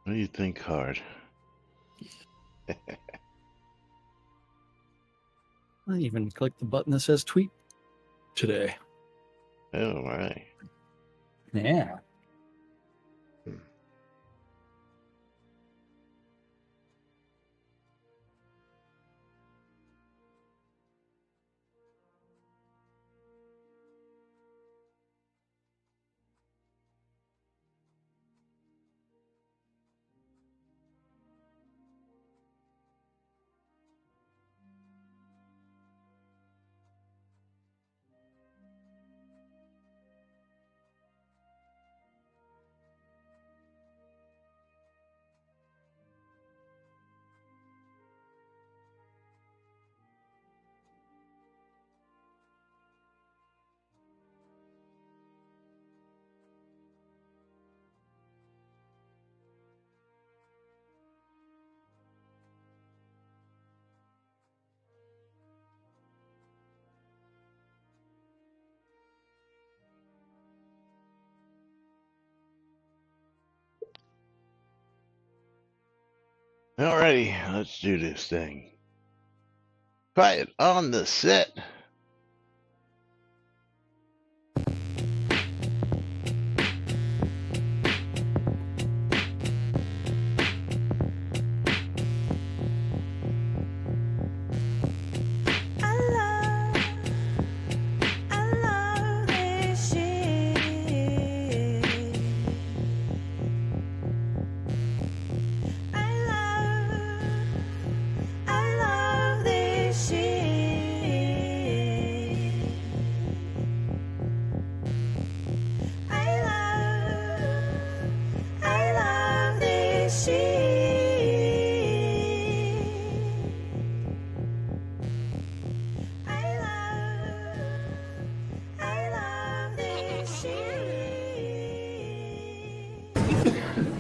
What do you think hard? I even clicked the button that says tweet today. Oh, my. Yeah. Alrighty, let's do this thing. Quiet on the set.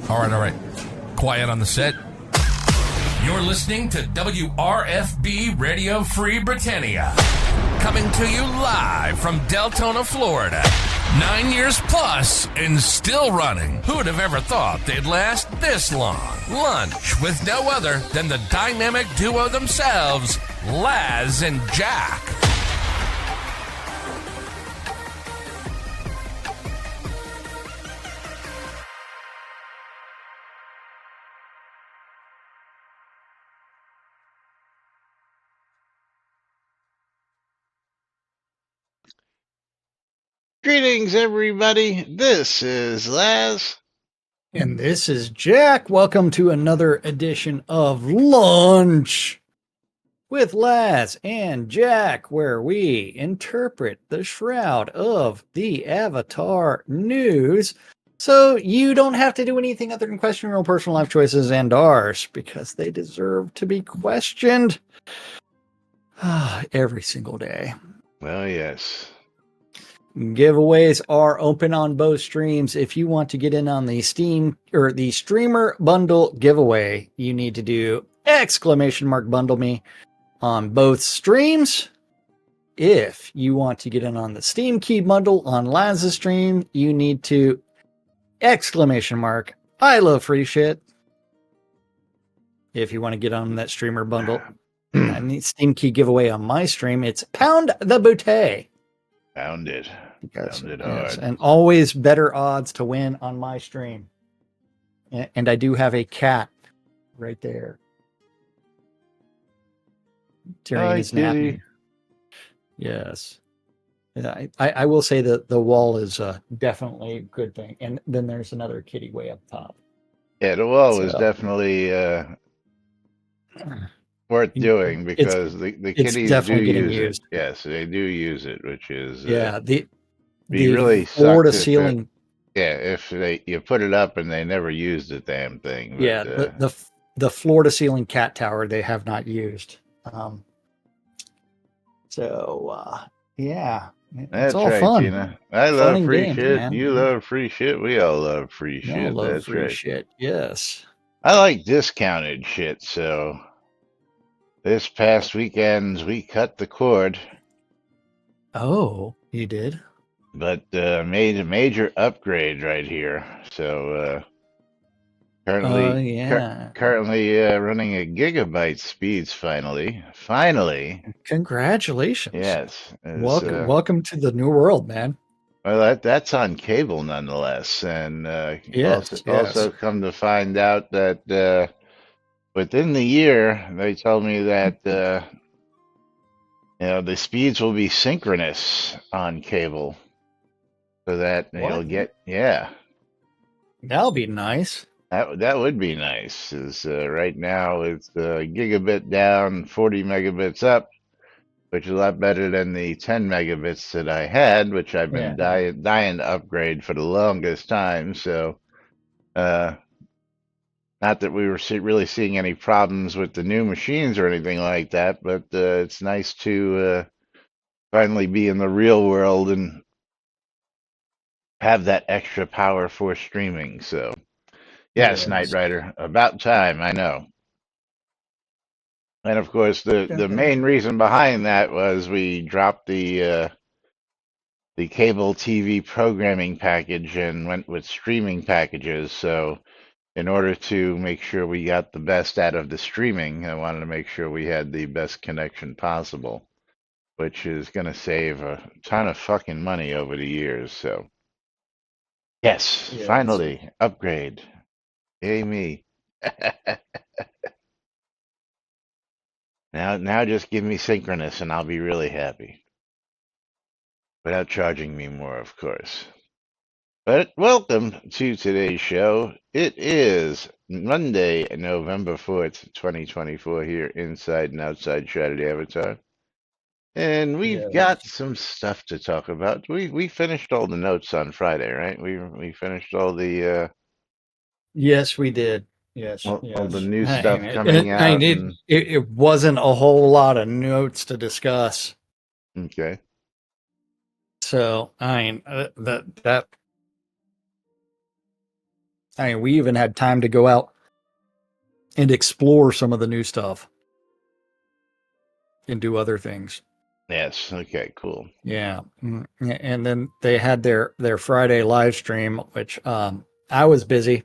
All right. Quiet on the set. You're listening to WRFB Radio Free Britannia. Coming to you live from Deltona, Florida. 9 years plus and still running. Who'd have ever thought they'd last this long? Lunch with no other than the dynamic duo themselves, Laz and Jack. Greetings, everybody. This is Laz. And this is Jack. Welcome to another edition of Lunch with Laz and Jack, where we interpret the shroud of the Avatar news so you don't have to do anything other than question your own personal life choices and ours, because they deserve to be questioned every single day. Well, yes. Giveaways are open on both streams. If you want to get in on the Steam or the streamer bundle giveaway, you need to do !bundle me on both streams. If you want to get in on the Steam key bundle on Laz's stream, you need to !I love free shit. If you want to get on that streamer bundle and the Steam key giveaway on my stream, it's pound the bouteille. Found it. Because, Found it yes, hard. and always better odds to win on my stream. And I do have a cat right there. Tyrion is napping. Yes. I will say that the wall is definitely a good thing. And then there's another kitty way up top. Yeah, the wall is definitely worth doing, because the kitties do use it. Yes, they do use it, which is the really floor to ceiling. If you put it up and they never used the damn thing. But, the floor to ceiling cat tower they have not used. Yeah. That's all right, fun. Tina. I love free games, shit. Man. You love free shit. We all love free shit. That's free right. Shit. Yes. I like discounted shit, so this past weekend we cut the cord. Oh, you did? But made a major upgrade right here. So Yeah. Currently running at gigabyte speeds. Finally. Congratulations. Yes. Welcome to the new world, man. Well, that's on cable nonetheless, and Yes, also yes. come to find out that within the year they told me that the speeds will be synchronous on cable, so that you'll What? get That'll be nice. that would be nice. Is right now it's gigabit down, 40 megabits up, which is a lot better than the 10 megabits that I had, which I've been Yeah. dying to upgrade for the longest time. So. Uh, Not that we were really seeing any problems with the new machines or anything like that, but it's nice to finally be in the real world and have that extra power for streaming. So, yes, Knight Yes. Rider, about time, I know. And of course, the Okay. main reason behind that was we dropped the cable TV programming package and went with streaming packages. So, in order to make sure we got the best out of the streaming, I wanted to make sure we had the best connection possible, which is going to save a ton of fucking money over the years. So, yes, Yes. finally, upgrade. Yay me. Now just give me synchronous and I'll be really happy. Without charging me more, of course. But welcome to today's show. It is Monday, November 4th, 2024, here inside and outside Shroud Avatar. And we've got Yes. some stuff to talk about. We finished all the notes on Friday, right? We finished all the Yes, we did. Yes, all the yes. new stuff coming I out did. and It wasn't a whole lot of notes to discuss. okay. So we even had time to go out and explore some of the new stuff and do other things. Yes, okay, cool. Yeah. And then they had their Friday live stream, which I was busy.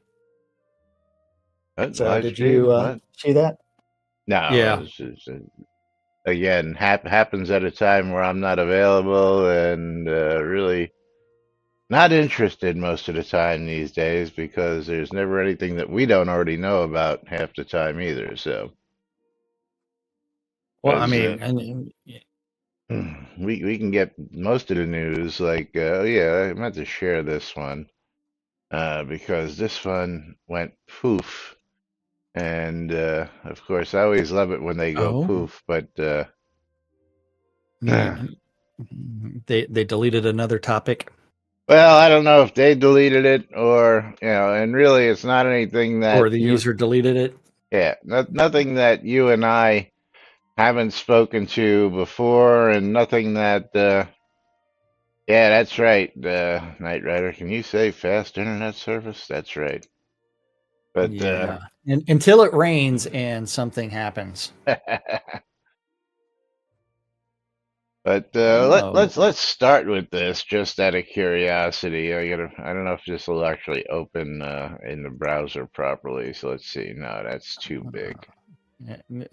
What, So live did you stream? What? see that? No, Yeah. again, happens at a time where I'm not available and really not interested most of the time these days because there's never anything that we don't already know about half the time either. So, Well, I as mean, and we can get most of the news. Like, oh yeah, I meant to share this one because this one went poof, and of course, I always love it when they go oh, poof. But yeah, they deleted another topic, well, I don't know if they deleted it or and really, it's not anything or that the user deleted it. nothing that you and I haven't spoken to before, and nothing that. Yeah, that's right, Knight Rider. Can you say fast internet service? That's right. But Yeah, and until it rains and something happens. but Oh, let's start with this just out of curiosity. I don't know if this will actually open in the browser properly. So let's see. No, that's too big.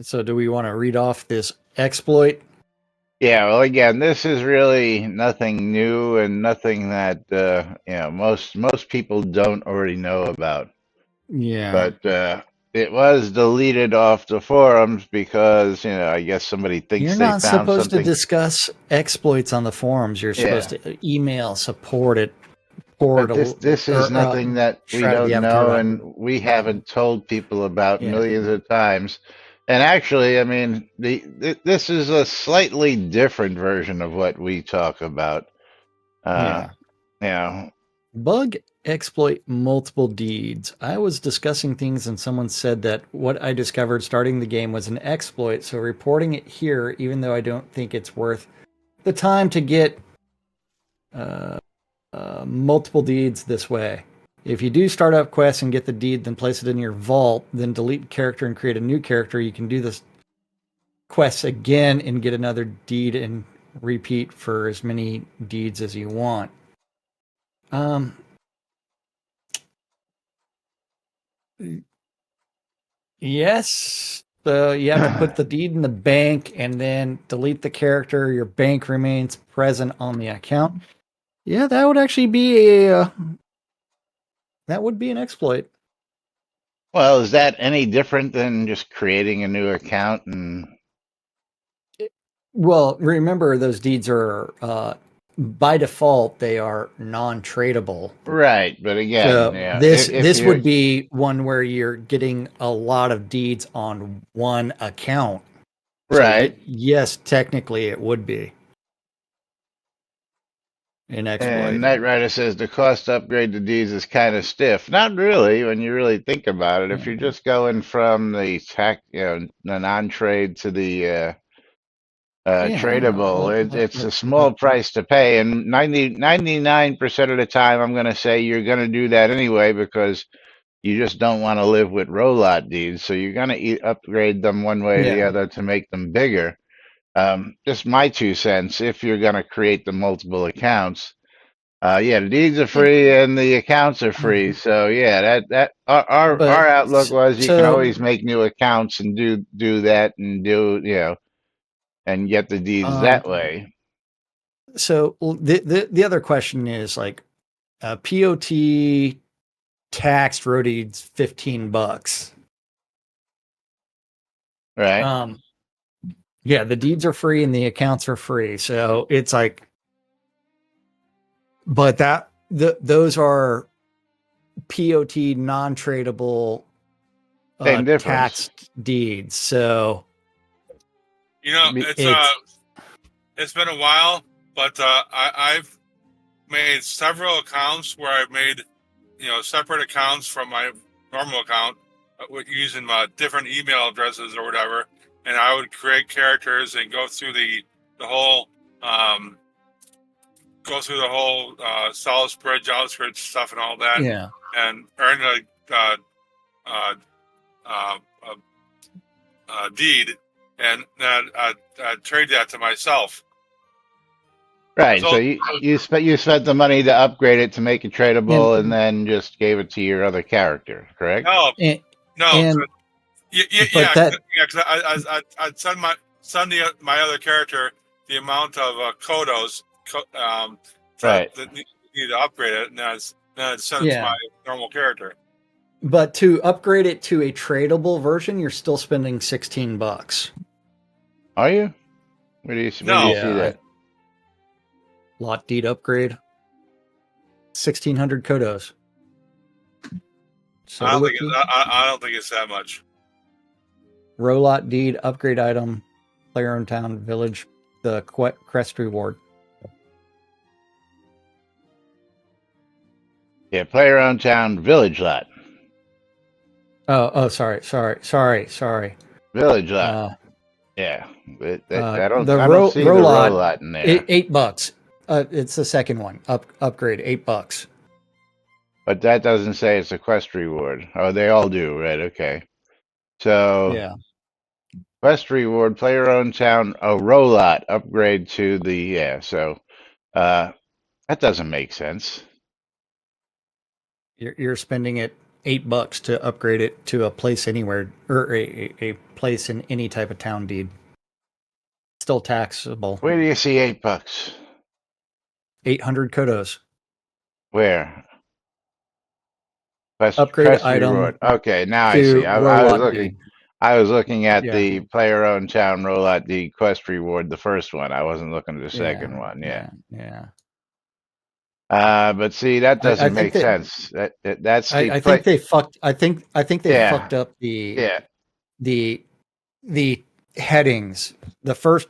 so do we want to read off this exploit? Yeah, well, again, this is really nothing new and nothing that most people don't already know about. Yeah, But it was deleted off the forums because I guess somebody you're thinks they not found supposed to something. discuss exploits on the forums. You're supposed Yeah, to email support at but this is or nothing that we don't know and we shroudoftheavatar.com. haven't told people about Yeah, millions of times. And actually, I mean, this is a slightly different version of what we talk about. Uh, yeah. you know, Bug exploit multiple deeds. I was discussing things and someone said that what I discovered starting the game was an exploit, so reporting it here, even though I don't think it's worth the time to get uh, multiple deeds this way. If you do start up quests and get the deed, then place it in your vault, then delete character and create a new character, you can do this quests again and get another deed and repeat for as many deeds as you want. Um, Yes. So you have to put the deed in the bank and then delete the character. Your bank remains present on the account. Yeah, that would actually be that would be an exploit. Well, is that any different than just creating a new account? And Well, remember those deeds are by default they are non-tradable. right, but again, So yeah, if this you would be one where you're getting a lot of deeds on one account. So right, yes, technically it would be an and exploit. Knight Rider says the cost to upgrade the Ds is kind of stiff. Not really, when you really think about it. If Yeah. you're just going from the the non-trade to the Yeah. tradable, it's a small price to pay, and 99% of the time, I'm going to say you're going to do that anyway because you just don't want to live with roll-out deeds, so you're going to upgrade them one way or the Yeah. other to make them bigger. Just my 2 cents. If you're going to create the multiple accounts, yeah, the deeds are And, free and the accounts are free. So yeah, that our but outlook was you can so always make new accounts and do that and do and get the deeds um that way. so the other question is like POT taxed roadies $15. Right. Um yeah, the deeds are free and the accounts are free. So it's like but those are POT non-tradable Same difference. taxed deeds. So You know, it's it's been a while, but I've made several accounts where I've made separate accounts from my normal account using different email addresses or whatever, and I would create characters and the whole um, Salisbury JavaScript stuff and all that, yeah. and earn uh, uh, a deed, and then I'd trade that to myself. Right. So So you spent the money to upgrade it to make it tradable, and And then just gave it to your other character, correct? no, and, no, and yeah, but that because I'd send my other character the amount of kodos Right. that need to upgrade it, and then I'd send it to yeah. my normal character. But to upgrade it to a tradable version, you're still spending $16. Are you? Where do you No, see Yeah, that? lot deed upgrade, 1,600 kodos. I So don't think wiki, I don't think it's that much. row lot deed upgrade item, player owned town village, the crest reward. Yeah, player owned town village lot. Sorry. Village lot. Uh, Yeah. I don't the I don't see row the row lot, lot in there. $8. It's the second one. Upgrade $8. But that doesn't say it's a quest reward. Oh, they all do, right? Okay. So Yeah, quest reward, player owned town, row lot upgrade to the So uh that doesn't make sense. you're spending it $8 to upgrade it to a place anywhere or a place in any type of town deed. Still taxable. Where do you see $8? 800 kodos. Where? Upgrade Quest item reward. Okay, now I see. to I was Rolot looking. deed. I was looking at Yeah, the player-owned town rollout, the quest reward, the first one. I wasn't looking at the yeah, second one. Yeah. yeah. But see, that I doesn't think make that sense. That's the I play. think they fucked. I think they Yeah, fucked up yeah, the the headings. The first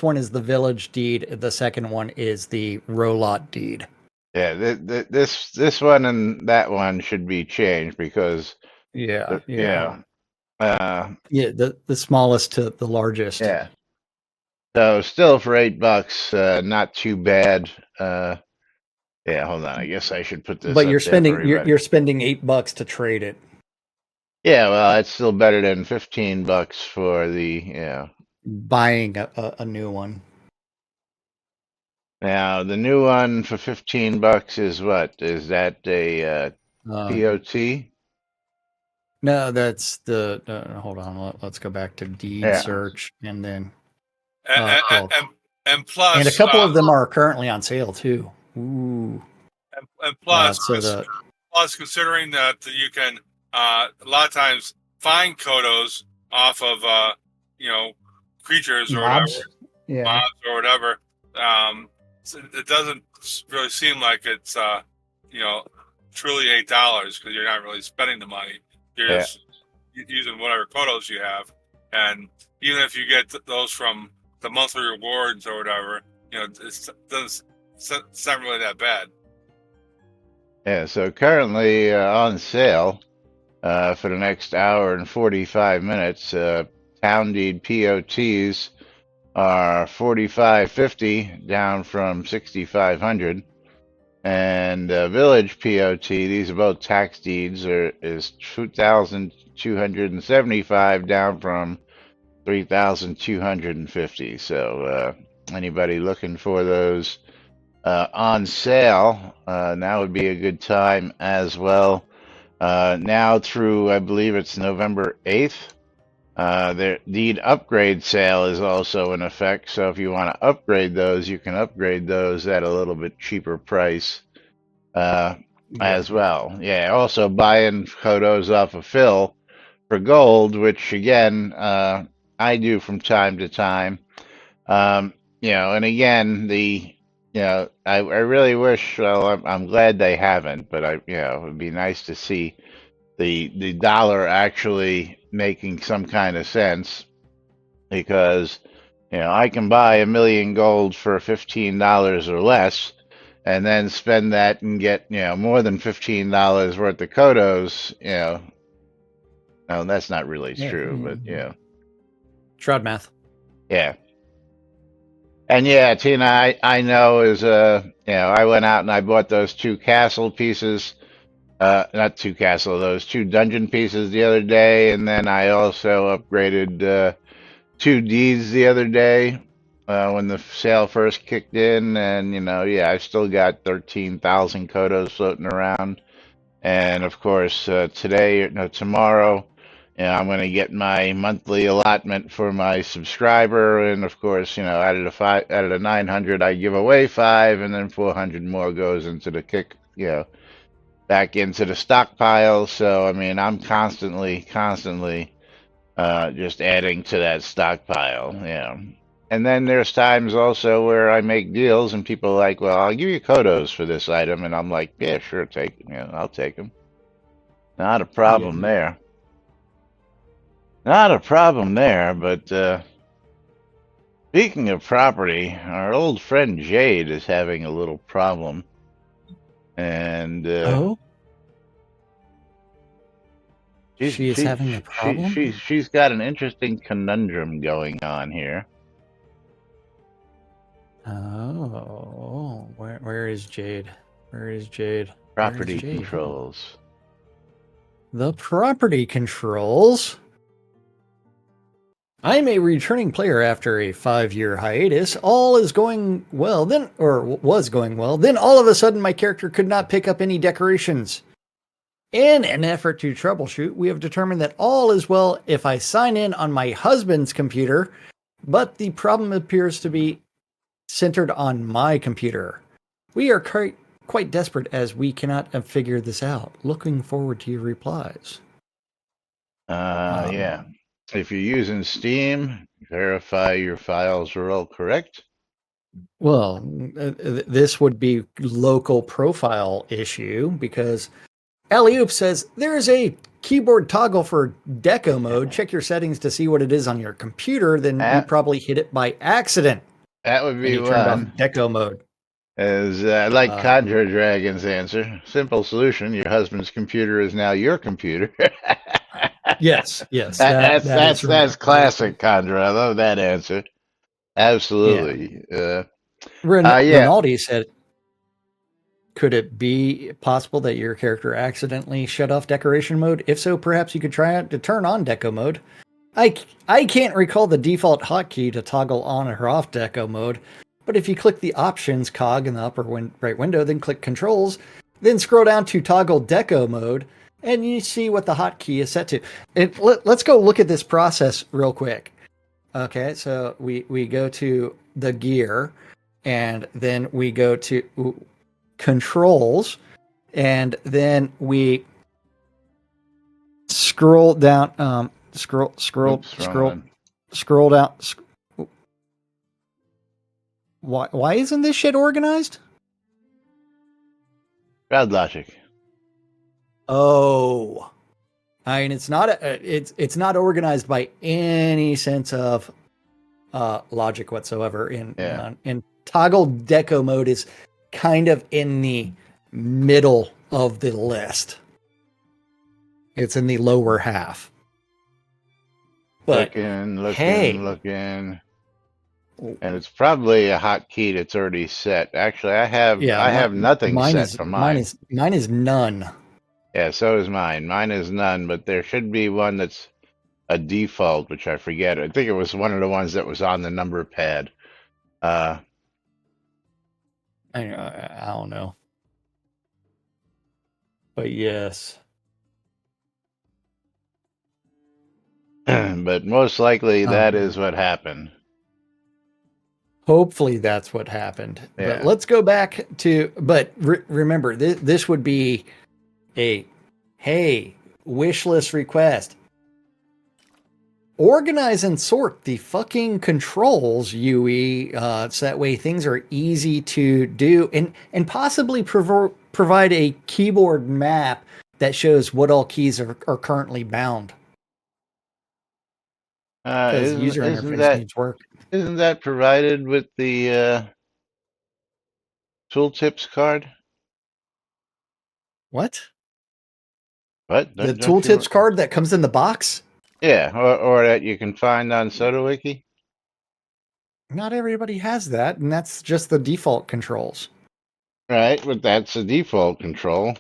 one is the village deed. The second one is the Rolot deed. yeah. This one and that one should be changed because Yeah, yeah, yeah, uh, yeah. The smallest to the largest. yeah. So still for $8, not too bad. Yeah, hold on. I guess I should put this But up there for everybody. you're spending $8 to trade it. Yeah, well, it's still better than $15 for the Buying a new one. Now the new one for $15 is what? Is that a Um, POT? No, that's the. Hold on. Let's go back to deed Yeah. search and then. And, Oh, and plus, and a couple of them are currently on sale too. Ooh. and plus, So the plus, considering that you can a lot of times find kodos off of creatures or whatever, mobs. Yeah. mobs or whatever, so it doesn't really seem like it's truly $8 because you're not really spending the money. You're Yeah. just using whatever kodos you have, and even if you get those from the monthly rewards or whatever, it's not really that bad. Yeah, so currently on sale for the next hour and 45 minutes, Town Deed POTs are 45.50 down from 6,500, and Village POT, these are both tax deeds, is 2,275 down from 3,250. So anybody looking for those on sale, now would be a good time as well. Now through, I believe it's November 8th, their deed upgrade sale is also in effect. So if you want to upgrade those, you can upgrade those at a little bit cheaper price as well. Yeah, also buying photos off of Phil for gold, which again, I do from time to time. And again, I really wish, well, I'm glad they haven't, but it would be nice to see the dollar actually making some kind of sense, because, I can buy a million gold for $15 or less and then spend that and get, more than $15 worth of kodos, no, that's not really true, but Shroud math. yeah. And yeah, Tina, I know I went out and I bought those two castle pieces, not two castle, those two dungeon pieces the other day, and then I also upgraded two deeds the other day when the sale first kicked in, and I've still got 13,000 kodos floating around, and of course tomorrow. I'm going to get my monthly allotment for my subscriber, and of course, out of the 900, I give away 5, and then 400 more goes into the back into the stockpile. So, I mean, I'm constantly, just adding to that stockpile. And then there's times also where I make deals, and people are like, "Well, I'll give you kodos for this item," and I'm like, "Yeah, sure, I'll take them. Not a problem there." Not a problem there, but speaking of property, our old friend Jade is having a little problem. And she is having a problem? She's got an interesting conundrum going on here. Oh, where is Jade? Where is Jade? Property controls. The property controls. I'm a returning player after a 5-year hiatus. All is going well then, or was going well. Then all of a sudden my character could not pick up any decorations. In an effort to troubleshoot, we have determined that all is well if I sign in on my husband's computer, but the problem appears to be centered on my computer. We are quite desperate as we cannot figure this out. Looking forward to your replies. Yeah. If you're using Steam, verify your files are all correct. Well, this would be local profile issue because Alley-Oop says there is a keyboard toggle for deco mode. Check your settings to see what it is on your computer. Then you probably hit it by accident. That would be and you turned off deco mode. As I like Conjure Dragon's answer. Simple solution. Your husband's computer is now your computer. Yes. That's classic, Conjure. I love that answer. Absolutely. Rinaldi said, could it be possible that your character accidentally shut off decoration mode? If so, perhaps you could try out to turn on deco mode. I can't recall the default hotkey to toggle on or off deco mode, but if you click the options cog in the upper right window, then click controls, then scroll down to toggle deco mode, and you see what the hotkey is set to. And let's go look at this process real quick. Okay, so we go to the gear, and then we go to controls, and then we scroll down. Oops, wrong one. Scroll down. Why isn't this shit organized? Bad logic. Oh, I mean, it's not organized by any sense of logic whatsoever. In toggle deco mode is kind of in the middle of the list. It's in the lower half. But looking. And it's probably a hotkey that's already set. Actually, I have nothing set for mine. Mine is none. Yeah, so is mine. Mine is none, but there should be one that's a default, which I forget. I think it was one of the ones that was on the number pad. I don't know. But yes. But most likely that is what happened. Hopefully that's what happened. Yeah. But let's go back to, remember, this would be a, hey, wish list request. Organize and sort the fucking controls, UE, so that way things are easy to do, and possibly provide a keyboard map that shows what all keys are currently bound. Because user interface needs work. Isn't that provided with the tooltips card? What? What? The tooltips card that comes in the box? Yeah, or that you can find on SodaWiki? Not everybody has that, and that's just the default controls. Right, but that's a default control.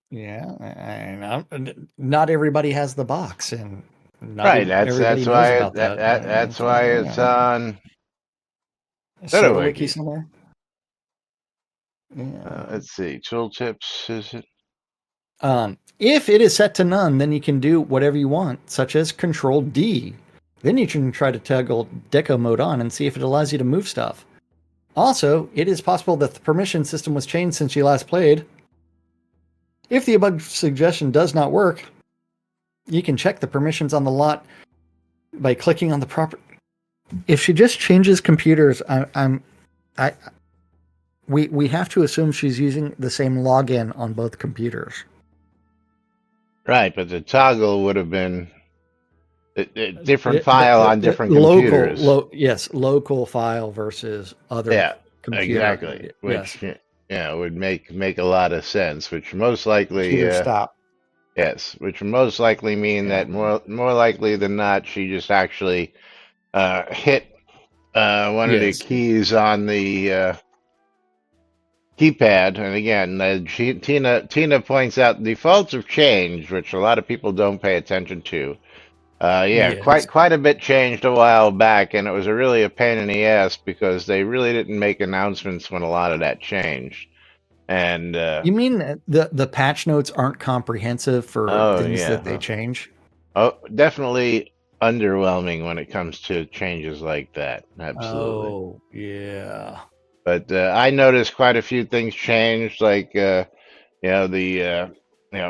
Yeah, and not everybody has the box, and right. That's why it's on SodaWiki somewhere. Yeah. Let's see, tooltips. Is it? If it is set to none, then you can do whatever you want, such as Control D. Then you can try to toggle deco mode on and see if it allows you to move stuff. Also, it is possible that the permission system was changed since you last played. If the above suggestion does not work, you can check the permissions on the lot by clicking on the proper. If she just changes computers, we have to assume she's using the same login on both computers. Right, but the toggle would have been a different file on different computers. Local file versus other. Computer. Exactly. Which would make a lot of sense. Which most likely stop. Yes, which would most likely mean that more likely than not, she just actually hit one of the keys on the keypad. And again, Tina points out defaults have changed, which a lot of people don't pay attention to. Quite a bit changed a while back, and it was really a pain in the ass because they really didn't make announcements when a lot of that changed. And you mean the patch notes aren't comprehensive for things that they change? Oh, definitely underwhelming when it comes to changes like that. Absolutely. Oh, yeah. But I noticed quite a few things changed, like the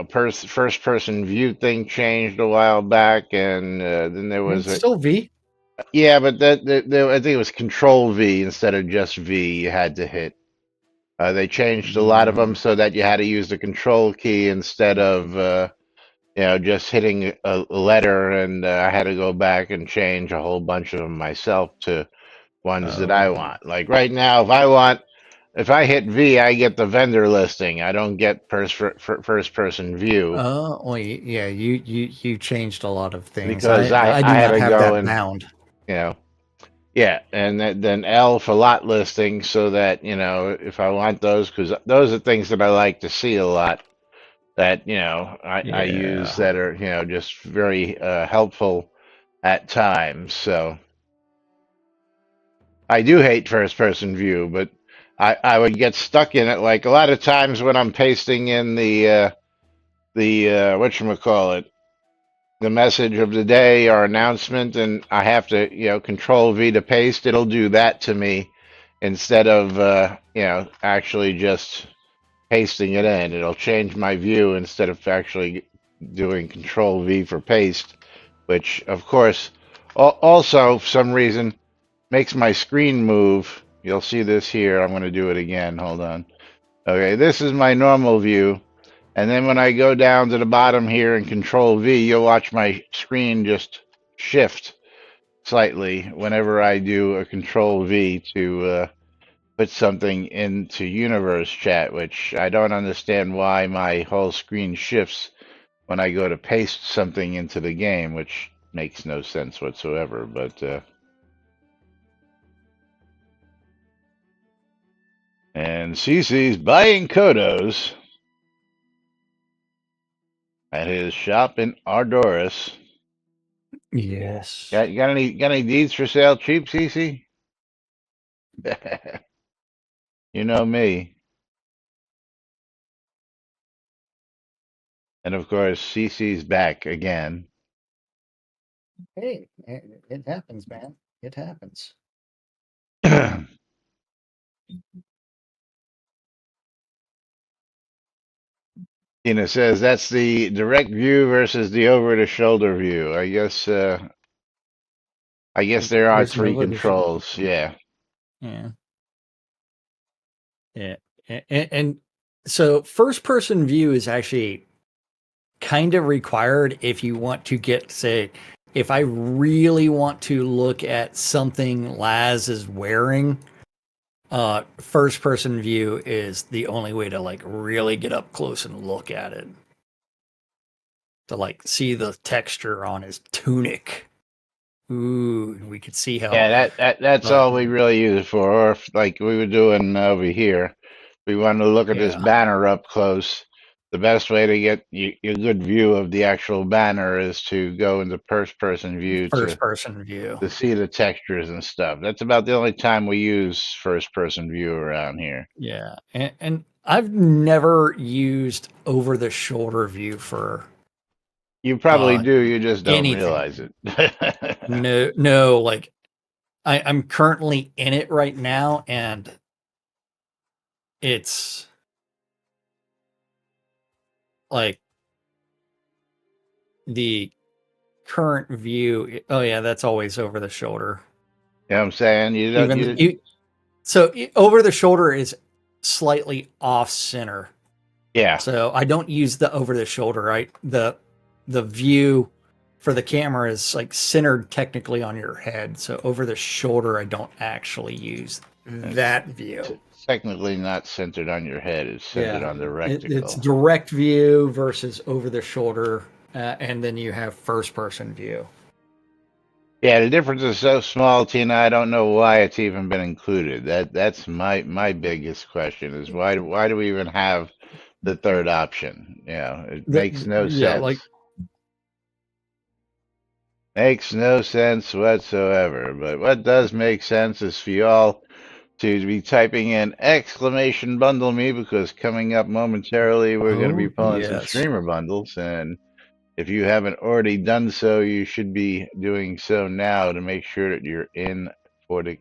first person view thing changed a while back, and then there was still V. Yeah, but I think it was Control V instead of just V. You had to hit. They changed a lot of them so that you had to use the Control key instead of just hitting a letter, and I had to go back and change a whole bunch of them myself to ones that I want. Like right now, if I hit V, I get the vendor listing. I don't get first person view. Oh, yeah, you changed a lot of things. Because I do not have that bound. Yeah, and then L for lot listing, so that if I want those, because those are things that I like to see a lot. That I use that are just very helpful at times. So I do hate first person view, but I would get stuck in it. Like a lot of times when I'm pasting in the the whatchamacallit, the message of the day or announcement, and I have to, Control V to paste, it'll do that to me instead of, actually just pasting it in. It'll change my view instead of actually doing Control V for paste, which, of course, also, for some reason, makes my screen move. You'll see this here. I'm going to do it again. Hold on. Okay, this is my normal view. And then when I go down to the bottom here and Control V, you'll watch my screen just shift slightly whenever I do a Control V to put something into universe chat, which I don't understand why my whole screen shifts when I go to paste something into the game, which makes no sense whatsoever. But and Cece's buying Kodos at his shop in Ardoris. Yes. Got any deeds for sale cheap, Cece? You know me. And of course, Cece's back again. Hey, it happens, man. It happens. Tina says that's the direct view versus the over-the-shoulder view. I guess there are There's an three over the shoulder. controls. Yeah. Yeah. Yeah. And so first person view is actually kind of required if you want to get, say, if I really want to look at something Laz is wearing, first person view is the only way to like really get up close and look at it. To like see the texture on his tunic. Ooh, we could see how. Yeah, that's all we really use it for. Or if, like we were doing over here, we wanted to look at this Yeah. banner up close. The best way to get a good view of the actual banner is to go into first person view First person view. to see the textures and stuff. That's about the only time we use first person view around here. Yeah, and I've never used over the shoulder view for You probably do, you just don't anything. realize it. No, like I'm currently in it right now, and it's like the current view. Oh yeah, that's always over the shoulder. You know what I'm saying? You don't, Over the shoulder is slightly off center. yeah. So I don't use the over the shoulder, right? The view for the camera is like centered technically on your head. So over the shoulder, I don't actually use that view. It's technically not centered on your head. It's centered on the reticle. It's direct view versus over the shoulder. And then you have first person view. Yeah, the difference is so small, Tina. I don't know why it's even been included. That's my biggest question is why do we even have the third option? It makes no sense. Makes no sense whatsoever. But what does make sense is for y'all to be typing in exclamation bundle me, because coming up momentarily we're going to be pulling some streamer bundles, and if you haven't already done so, you should be doing so now to make sure that you're in for the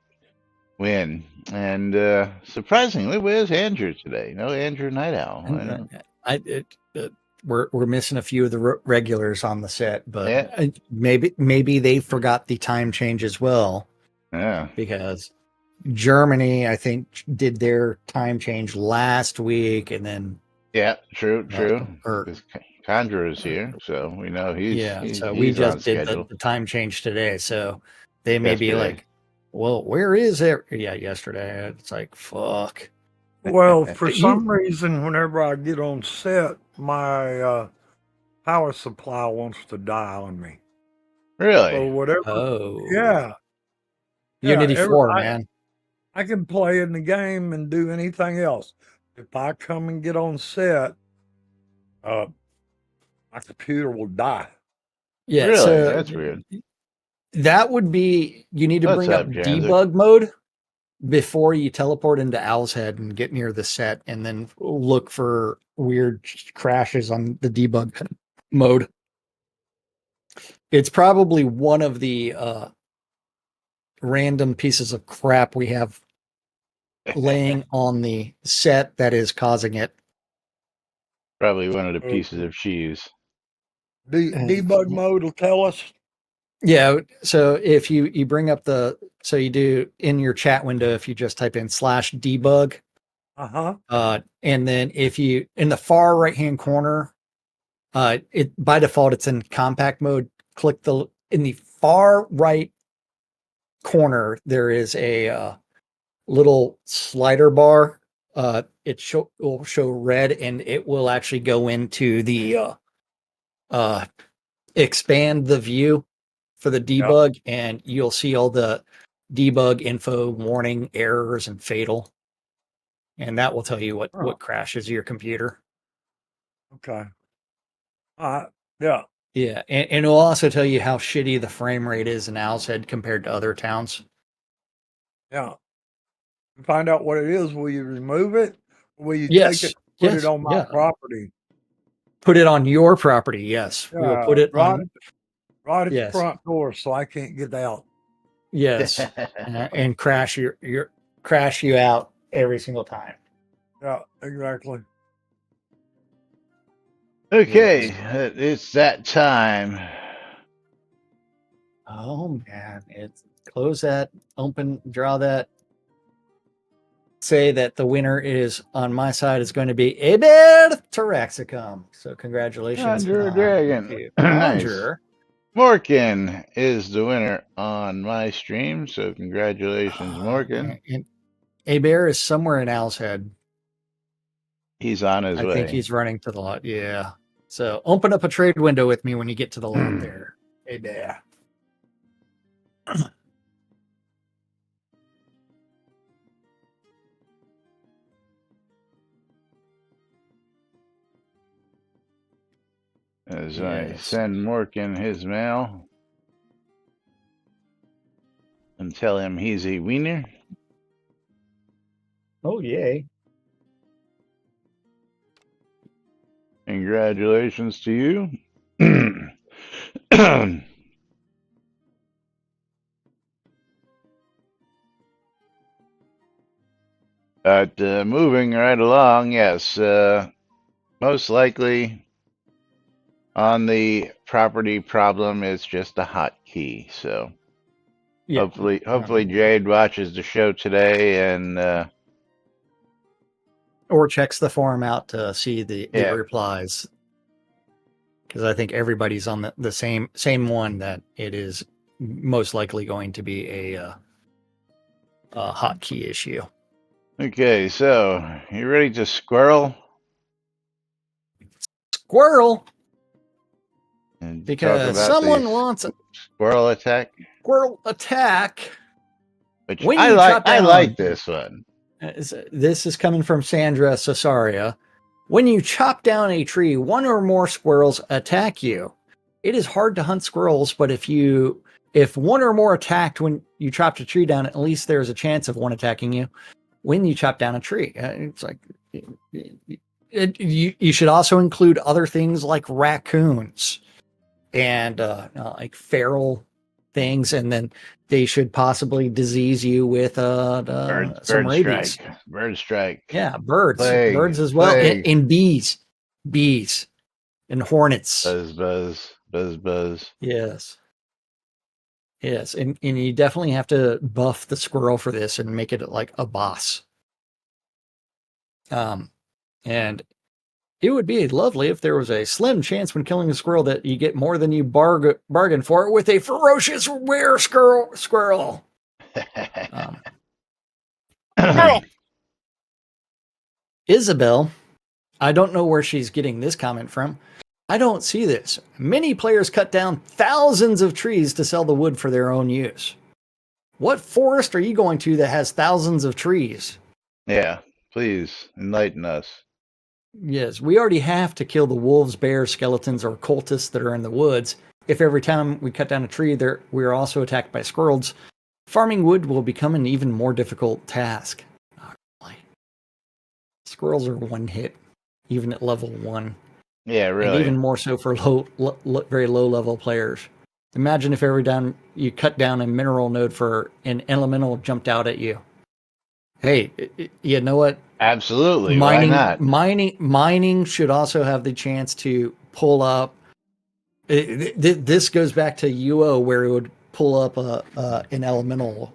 win. And surprisingly, where's Andrew today? No Andrew Night Owl. We're missing a few of the regulars on the set, but Yeah. maybe they forgot the time change as well. Yeah. Because Germany, I think, did their time change last week, and then yeah, true. Or Conjure is here, so we know he's so he's we just on did schedule. the time change today, so they may Yesterday. be like, well, where is it? Yeah, yesterday. It's like, fuck. Well, for some reason, whenever I get on set, my power supply wants to die on me. Really? Or whatever. Oh. Yeah. Unity 4, man. I can play in the game and do anything else. If I come and get on set, my computer will die. Yeah, really? So that's weird. That would be, you need to What's bring up, up Janzer? debug mode, before you teleport into Owl's Head and get near the set, and then look for weird crashes on the debug mode. It's probably one of the random pieces of crap we have laying on the set that is causing it. Probably one of the pieces of cheese. Debug mode will tell us. Yeah. So if you bring up so you do in your chat window, if you just type in /debug, and then if you in the far right hand corner, it by default it's in compact mode. Click in the far right corner. There is a little slider bar. It will show red, and it will actually go into the expand the view for the debug, and you'll see all the debug info, warning, errors, and fatal. And that will tell you what crashes your computer. Okay. Yeah. Yeah, and it'll also tell you how shitty the frame rate is in Owl's Head compared to other towns. Yeah. Find out what it is. Will you remove it? Or will you Yes. take it, put it on my property? Put it on your property. Yes, we'll put it on right at the front door, so I can't get out. Yes, and crash you out every single time. Yeah, exactly. Okay, it's that time. Oh man, it's close that, open, draw that. Say that the winner is on my side is going to be Aber Taraxicum. So congratulations, Conjure Dragon. Nice. Morkin is the winner on my stream, so congratulations, Morkin. And Aber is somewhere in Owl's Head. He's on his way. I think he's running to the lot. Yeah. So open up a trade window with me when you get to the lot there. Aber. As I send Morkin his mail and tell him he's a wiener. Oh, yay. Congratulations to you. But moving right along, yes, most likely on the property problem, it's just a hotkey. So hopefully Jade watches the show today and or checks the forum out to see the replies, because I think everybody's on the same one, that it is most likely going to be a hotkey issue. Okay, so you ready to squirrel? Squirrel. And because someone wants a squirrel attack. Squirrel attack. Which I like this one. This is coming from Sandra Cesaria. When you chop down a tree, one or more squirrels attack you. It is hard to hunt squirrels, but if one or more attacked when you chopped a tree down, at least there's a chance of one attacking you when you chop down a tree. It's like you should also include other things like raccoons and like feral things, and then they should possibly disease you with some rabies. Bird strike. Yeah, birds as well, and bees and hornets. Buzz. Yes, and you definitely have to buff the squirrel for this and make it like a boss. And it would be lovely if there was a slim chance when killing a squirrel that you get more than you bargain for it with a ferocious rare squirrel. Isabel, I don't know where she's getting this comment from. I don't see this. Many players cut down thousands of trees to sell the wood for their own use. What forest are you going to that has thousands of trees? Yeah, please enlighten us. Yes, we already have to kill the wolves, bears, skeletons, or cultists that are in the woods. If every time we cut down a tree, we are also attacked by squirrels, Farming wood will become an even more difficult task. Squirrels are one hit, even at level 1. Yeah, And really. even more so for very low level players. Imagine if every time you cut down a mineral node for an elemental jumped out at you. Hey, you know what? Absolutely. Why not? Mining should also have the chance to pull up. This goes back to UO, where it would pull up an elemental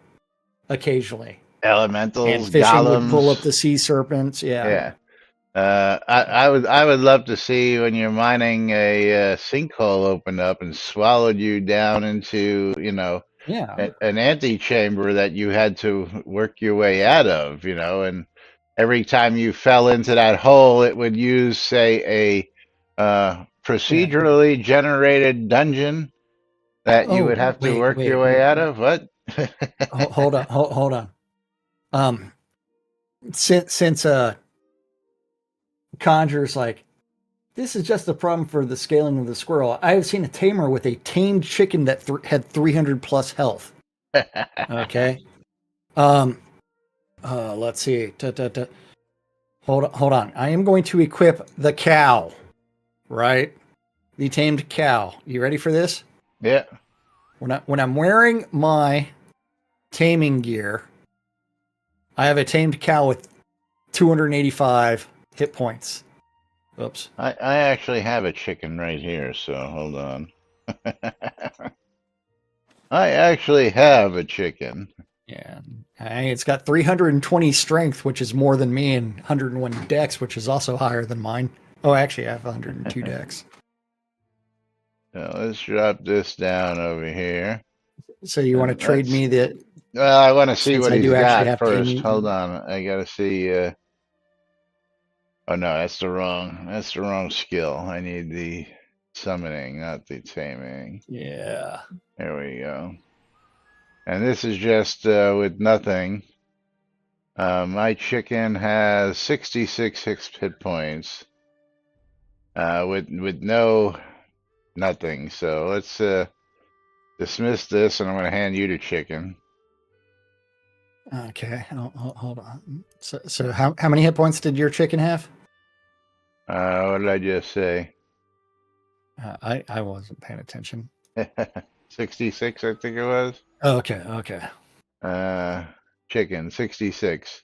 occasionally, and Elementals, fishing would pull up golems. the sea serpents. Yeah, Yeah. I would love to see when you're mining a sinkhole opened up and swallowed you down into, yeah, an antechamber that you had to work your way out of, and every time you fell into that hole, it would use, say, a yeah. procedurally generated dungeon that you would Oh, have to wait, work your wait, way wait. out of. What? Hold on, hold on. Um, since Conjur's like, this is just a problem for the scaling of the squirrel. I have seen a tamer with a tamed chicken that had 300 plus health. Okay. Um. Let's see. Hold on. I am going to equip the cow. Right. The tamed cow. You ready for this? Yeah. When I'm wearing my taming gear, I have a tamed cow with 285 hit points. Oops. I actually have a chicken right here, so hold on. I actually have a chicken. Yeah. It's got 320 strength, which is more than me, and 101 dex, which is also higher than mine. Oh, actually, I have 102 dex. So let's drop this down over here. So you want to trade me the? Well, I want to see Since what I he's do actually got have first. taming. Hold on. I gotta see. Oh no, that's the wrong skill. I need the summoning, not the taming. Yeah. There we go. And this is just with nothing. My chicken has 66 hit points. With no nothing. So let's dismiss this, and I'm gonna hand you the chicken. Okay. Hold on. So how many hit points did your chicken have? What did I just say? I wasn't paying attention. 66, I think it was. Oh, okay. Uh, Chicken, 66.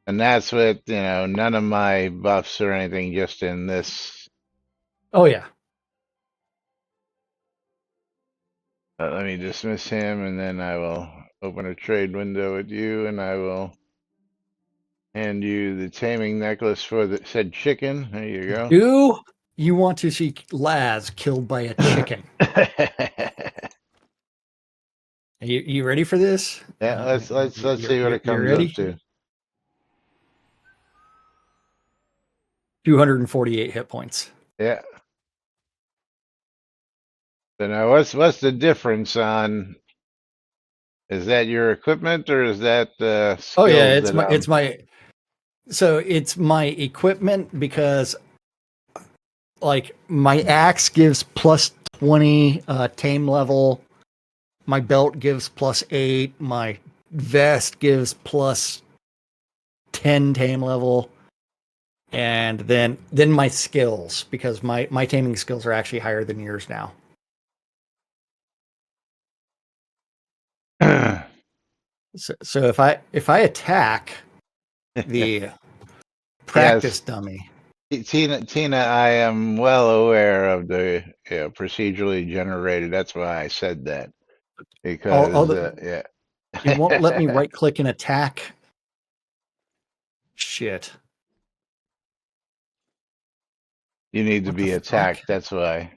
And that's with, none of my buffs or anything, just in this. Oh yeah. Let me dismiss him, and then I will open a trade window with you, and I will hand you the taming necklace for the said chicken. There you go. Do you want to see Laz killed by a chicken? You ready for this? Yeah, let's see what it You're comes up ready? to. 248 hit points. Yeah. So now what's the difference on, is that your equipment or is that Oh yeah, skills that it's my equipment, because like my axe gives plus 20 tame level, my belt gives plus 8, my vest gives plus 10 tame level, and then my skills, because my taming skills are actually higher than yours now. So if I attack the practice dummy. Tina, I am well aware of the procedurally generated. That's why I said that, because yeah. It won't let me right click and attack. Shit. You need to What the be fuck? attacked. That's why.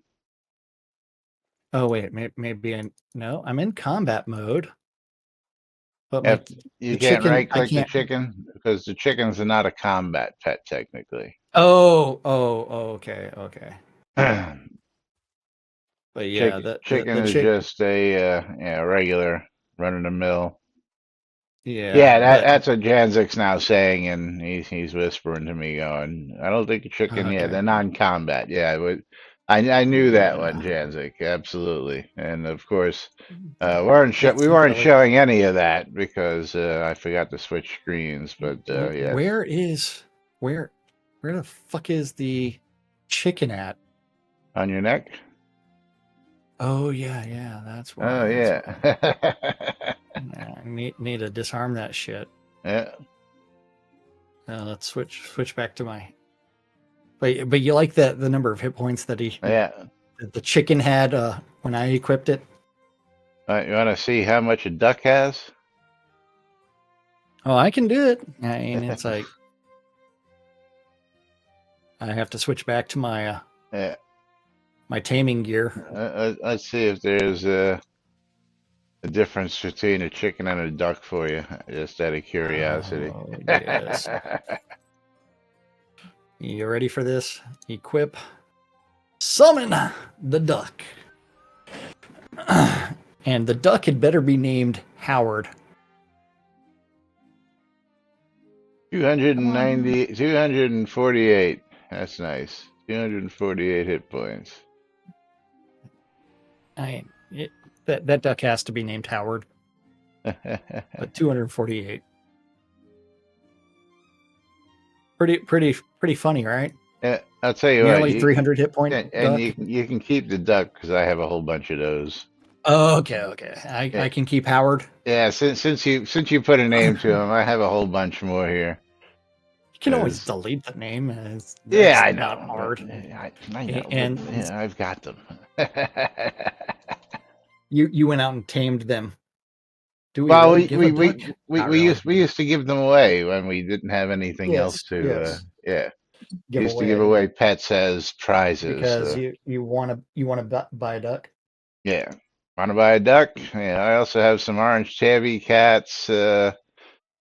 Oh wait, maybe no. I'm in combat mode, but my You the can't chicken, right I click the can't. chicken because the chickens are not a combat pet technically. Oh, okay. But yeah, Chicken the is chick. just a regular run of the mill. Yeah, Yeah, but that's what Janzik's now saying, and he's whispering to me, going, "I don't think the chicken. Yeah, okay. they're non-combat. Yeah, I knew that one, Yeah. Janzik, absolutely. And of course, It's we weren't really showing any of that because I forgot to switch screens. But yes, where is where where the fuck is the chicken at? on your neck. Oh yeah, that's Oh why. That's yeah, why. Yeah, I need to disarm that shit. yeah, Let's switch back to my. But you like the number of hit points that yeah. the chicken had when I equipped it? You want to see how much a duck has? Oh, I can do it. I mean, it's like I have to switch back to my Yeah. my taming gear. Let's see if there's a difference between a chicken and a duck for you, just out of curiosity. Oh yes. You ready for this? Equip. Summon the duck. And the duck had better be named Howard. 290, 248. That's nice. 248 hit points. That duck has to be named Howard. But 248. Pretty funny, right? Yeah, I'll tell you what, Nearly 300 hit point and duck. you can keep the duck because I have a whole bunch of those. Oh, okay. Yeah, I can keep Howard. yeah. Since you put a name to him, I have a whole bunch more here. You can always 'Cause- delete the name. yeah, That's I not know, hard. I know, And but yeah, I've got them. you went out and tamed them. Do we Well, really give a duck? Not really. we used to give them away when we didn't have anything else to. Yes. Yeah, we Give used to give away away pets as prizes. because you want to buy a duck. Yeah, want to buy a duck? Yeah, I also have some orange tabby cats. I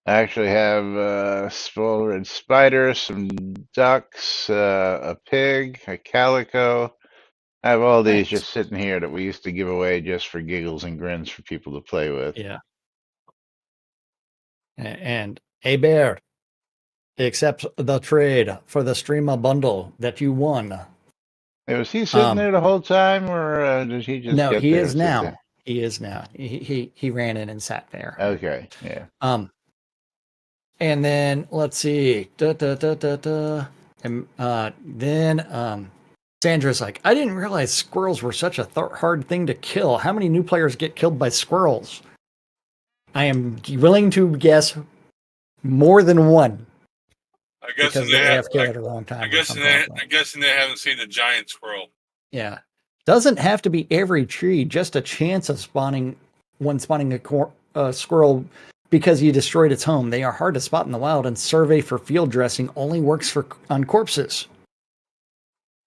actually have a small red spider, some ducks, a pig, a calico. I have all these Nice. just sitting here that we used to give away just for giggles and grins for people to play with. Yeah. And a bear accepts the trade for the streamer bundle that you won. Hey, was he sitting there the whole time, or did he just No, get he there is and sit now. there? He is now. He ran in and sat there. Okay, yeah. And then let's see. And then Sandra's like, I didn't realize squirrels were such a hard thing to kill. How many new players get killed by squirrels? I am willing to guess more than one. I guess Because they have killed a long time. I guess they haven't seen the giant squirrel. Yeah. Doesn't have to be every tree, just a chance of spawning a squirrel because you destroyed its home. They are hard to spot in the wild, and survey for field dressing only works on corpses.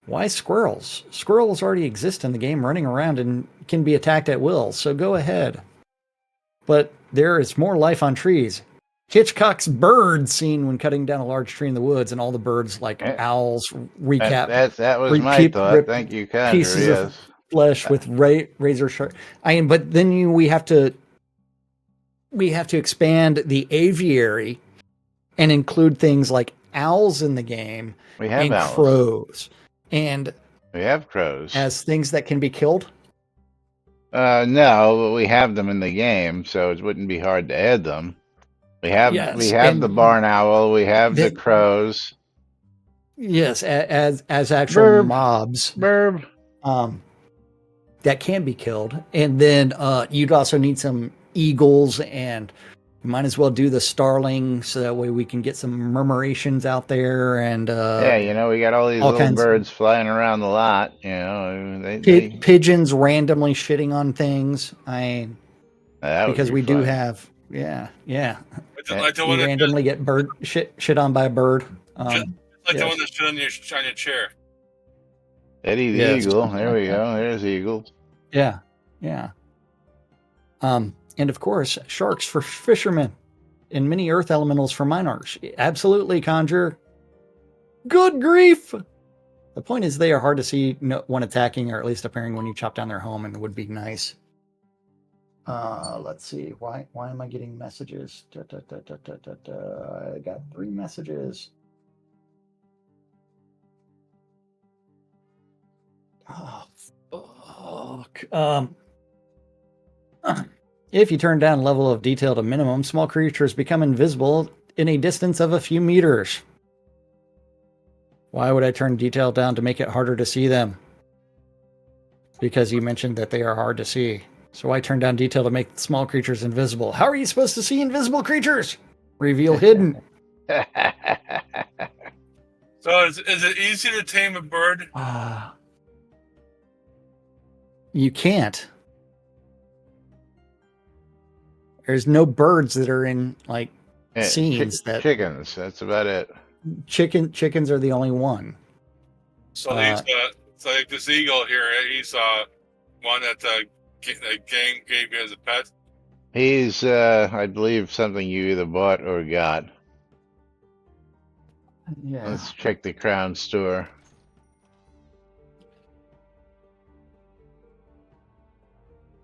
Why squirrels? Squirrels already exist in the game, running around and can be attacked at will, so go ahead. But there is more life on trees. Hitchcock's bird scene when cutting down a large tree in the woods, and all the birds like owls recap. That was my thought. Thank you, Condor. Pieces of flesh with razor sharp. But then we have to expand the aviary and include things like owls in the game. We have and owls. Crows, and we have crows as things that can be killed. No, but we have them in the game, so it wouldn't be hard to add them. We have the barn owl. We have the crows. Yes, as actual mobs. Burb. That can be killed, and then you'd also need some eagles, and you might as well do the starling so that way we can get some murmurations out there. And yeah, we got all these little birds flying around the lot. Pigeons randomly shitting on things. Because we do have. Yeah. Like the you one that randomly get bird shit on by a bird. Like the one that's on your chair. Eddie the Eagle. There we go. There's Eagle. Yeah. And of course, sharks for fishermen and many earth elementals for miners. Absolutely, Conjure. Good grief! The point is they are hard to see one attacking or at least appearing when you chop down their home, and it would be nice. Let's see. Why am I getting messages? I got 3 messages. Oh, fuck. If you turn down level of detail to minimum, small creatures become invisible in a distance of a few meters. Why would I turn detail down to make it harder to see them? Because you mentioned that they are hard to see. So why turn down detail to make small creatures invisible? How are you supposed to see invisible creatures? Reveal hidden. So is it easy to tame a bird? You can't. There's no birds that are in like scenes that chickens. That's about it. Chickens are the only one. So like this eagle here, he's one that the gang gave me as a pet. He's, I believe, something you either bought or got. Yeah. Let's check the Crown store.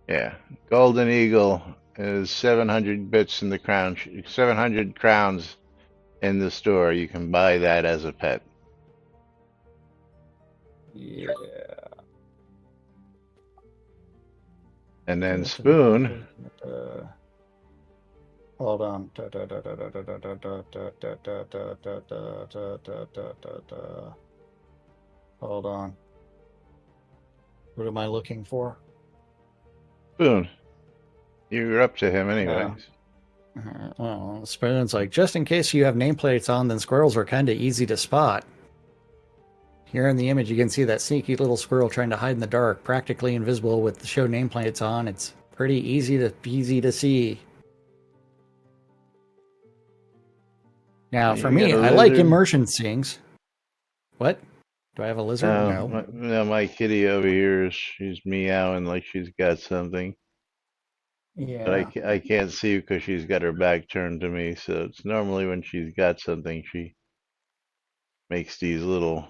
Yeah, Golden Eagle is 700 bits in the Crown, 700 crowns in the store. You can buy that as a pet. Yeah. And then Spoon. Hold on. Hold on. What am I looking for? Spoon. You're up to him anyways. Well, Spoon's like, just in case you have nameplates on, then squirrels are kind of easy to spot. Here in the image, you can see that sneaky little squirrel trying to hide in the dark, practically invisible with the show nameplates on. It's pretty easy to see. Now, for me, I like immersion scenes. What? Do I have a lizard? No, my kitty over here, she's meowing like she's got something. Yeah. But I can't see because she's got her back turned to me. So it's normally when she's got something, she makes these little.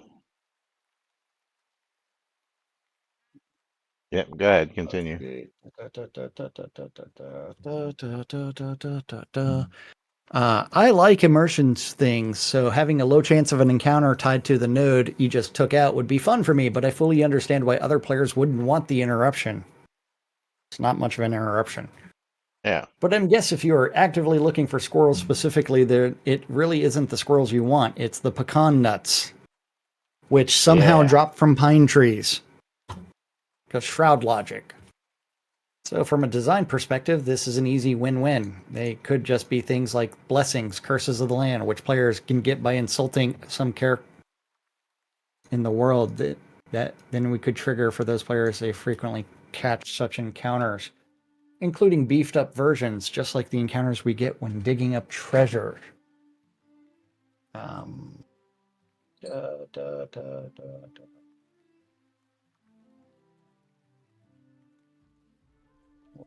Yep, go ahead, continue. I like immersion things, so having a low chance of an encounter tied to the node you just took out would be fun for me, but I fully understand why other players wouldn't want the interruption. It's not much of an interruption. Yeah. But I guess if you're actively looking for squirrels specifically, it really isn't the squirrels you want. It's the pecan nuts, which somehow drop from pine trees. Because Shroud logic. So from a design perspective, this is an easy win-win. They could just be things like blessings, curses of the land, which players can get by insulting some character in the world that then we could trigger for those players. They frequently catch such encounters, including beefed up versions, just like the encounters we get when digging up treasure.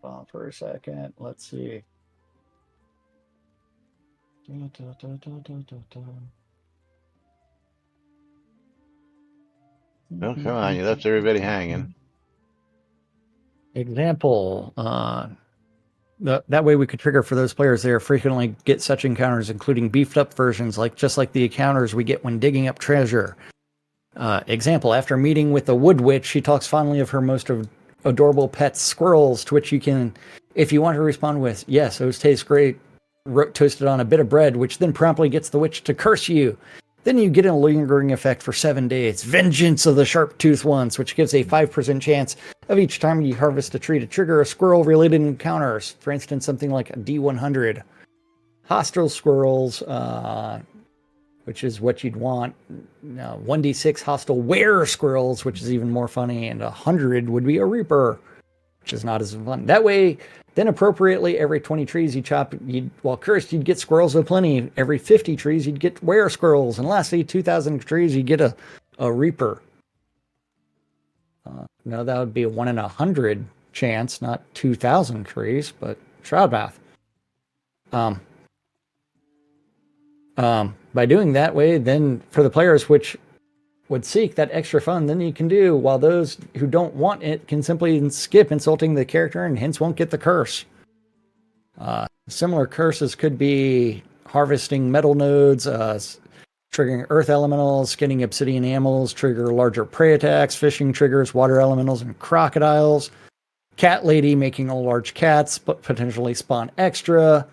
Hold on for a second. Let's see. Oh, come on. You left everybody hanging. Example. That way we could trigger for those players there frequently get such encounters, including beefed up versions, just like the encounters we get when digging up treasure. Example, after meeting with the wood witch, she talks fondly of her most adorable pets, squirrels, to which you can, if you want to respond with, yes, those taste great, toasted on a bit of bread, which then promptly gets the witch to curse you. Then you get a lingering effect for 7 days. Vengeance of the sharp-toothed ones, which gives a 5% chance of each time you harvest a tree to trigger a squirrel-related encounters. For instance, something like a D100. Hostile squirrels, which is what you'd want. 1d6 hostile were squirrels, which is even more funny. And 100 would be a reaper, which is not as fun. That way, then appropriately, every 20 trees you chop, while cursed, you'd get squirrels aplenty. Every 50 trees, you'd get were squirrels. And lastly, 2,000 trees, you'd get a reaper. Now, that would be a 1 in 100 chance, not 2,000 trees, but Shroud math. By doing that way, then for the players which would seek that extra fun, then you can do, while those who don't want it can simply skip insulting the character and hence won't get the curse. Similar curses could be harvesting metal nodes, triggering earth elementals, skinning obsidian animals, trigger larger prey attacks, fishing triggers, water elementals, and crocodiles. Cat lady making all large cats, but potentially spawn extra.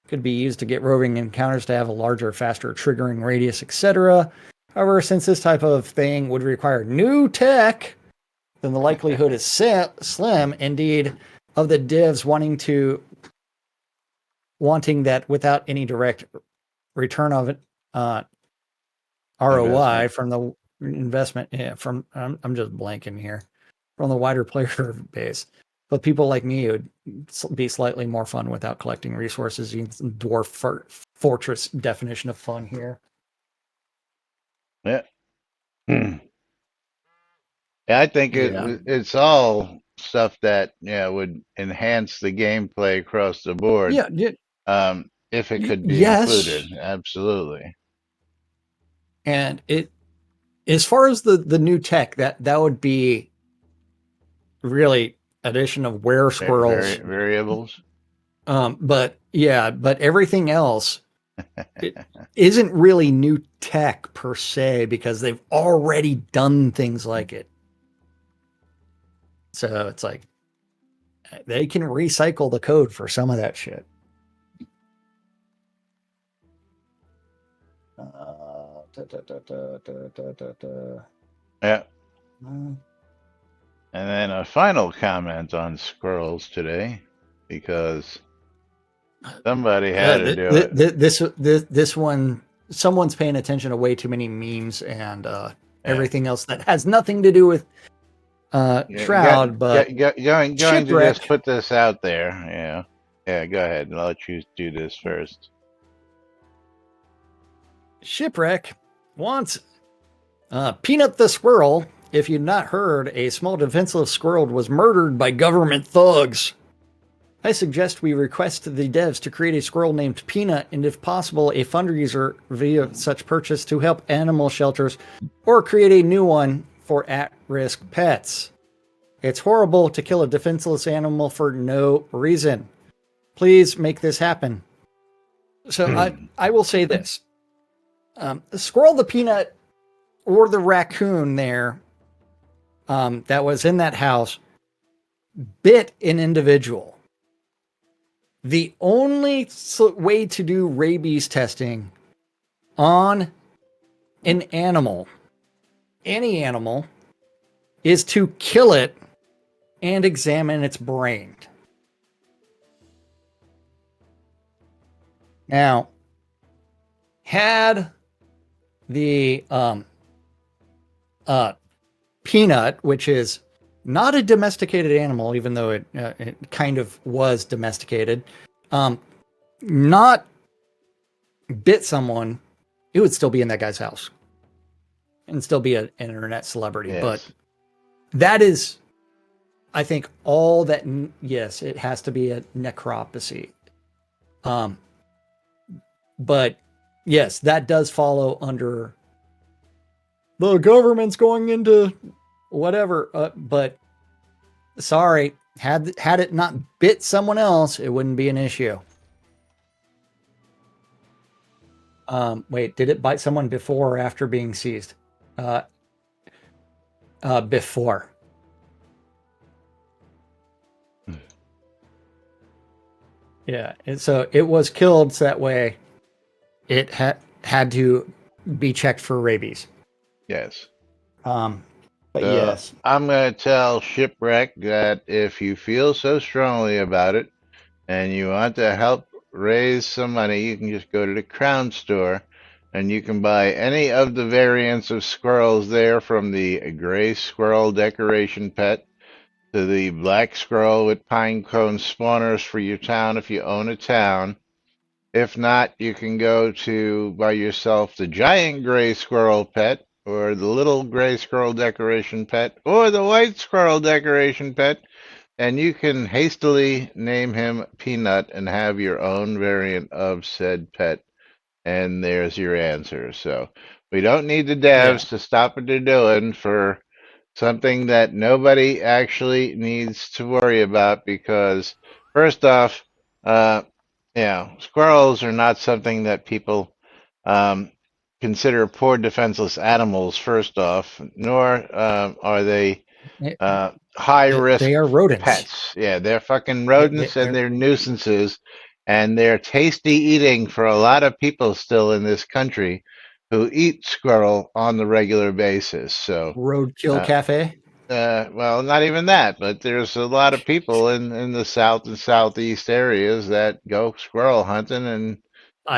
Could be used to get roving encounters to have a larger, faster triggering radius, etc. However, since this type of thing would require new tech, then the likelihood is slim, indeed, of the devs wanting that without any direct return of it, ROI Investment. from the investment. Yeah, I'm just blanking here, from the wider player base. But people like me, it would be slightly more fun without collecting resources. Dwarf fortress definition of fun here. Yeah. Yeah, I think Yeah. it's all stuff that would enhance the gameplay across the board. Yeah. If it could be Yes. included, absolutely. And it, as far as the new tech, that would be really addition of were squirrels. Variables. But yeah, but everything else, it isn't really new tech per se because they've already done things like it. So it's like they can recycle the code for some of that shit. Yeah. And then a final comment on squirrels today, because somebody had to do it. This one, someone's paying attention to way too many memes and everything else that has nothing to do with Shroud, but going to Shipwreck. just put this out there. Yeah, go ahead. I'll let you do this first. Shipwreck wants Peanut the squirrel. If you've not heard, a small defenseless squirrel was murdered by government thugs. I suggest we request the devs to create a squirrel named Peanut, and if possible, a fundraiser via such purchase to help animal shelters, or create a new one for at-risk pets. It's horrible to kill a defenseless animal for no reason. Please make this happen. So I will say this. The squirrel, the peanut, or the raccoon there that was in that house bit an individual. The only way to do rabies testing on an animal, any animal, is to kill it and examine its brain. Now, had the peanut, which is not a domesticated animal, even though it kind of was domesticated, not bit someone, it would still be in that guy's house and still be an internet celebrity. Yes. But that is, I think, all that. Yes, it has to be a necropsy. But yes, that does follow under the government's going into whatever. But sorry, had it not bit someone else, it wouldn't be an issue. Wait, did it bite someone before or after being seized? Before. Yeah, and so it was killed so that way it had to be checked for rabies. Yes. But So yes. I'm going to tell Shipwreck that if you feel so strongly about it and you want to help raise some money, you can just go to the Crown Store and you can buy any of the variants of squirrels there, from the gray squirrel decoration pet to the black squirrel with pine cone spawners for your town if you own a town. If not, you can go to buy yourself the giant gray squirrel pet, or the little gray squirrel decoration pet, or the white squirrel decoration pet, and you can hastily name him Peanut and have your own variant of said pet. And there's your answer. So we don't need the devs to stop what they're doing for something that nobody actually needs to worry about, because first off, squirrels are not something that people consider poor defenseless animals, first off, nor are they Eh, high risk They are rodents. pets. Yeah, they're fucking They, rodents and they're nuisances, and they're tasty eating for a lot of people still in this country who eat squirrel on the regular basis. So, Roadkill uh, Cafe. well, not even that, but there's a lot of people in the south and southeast areas that go squirrel hunting, and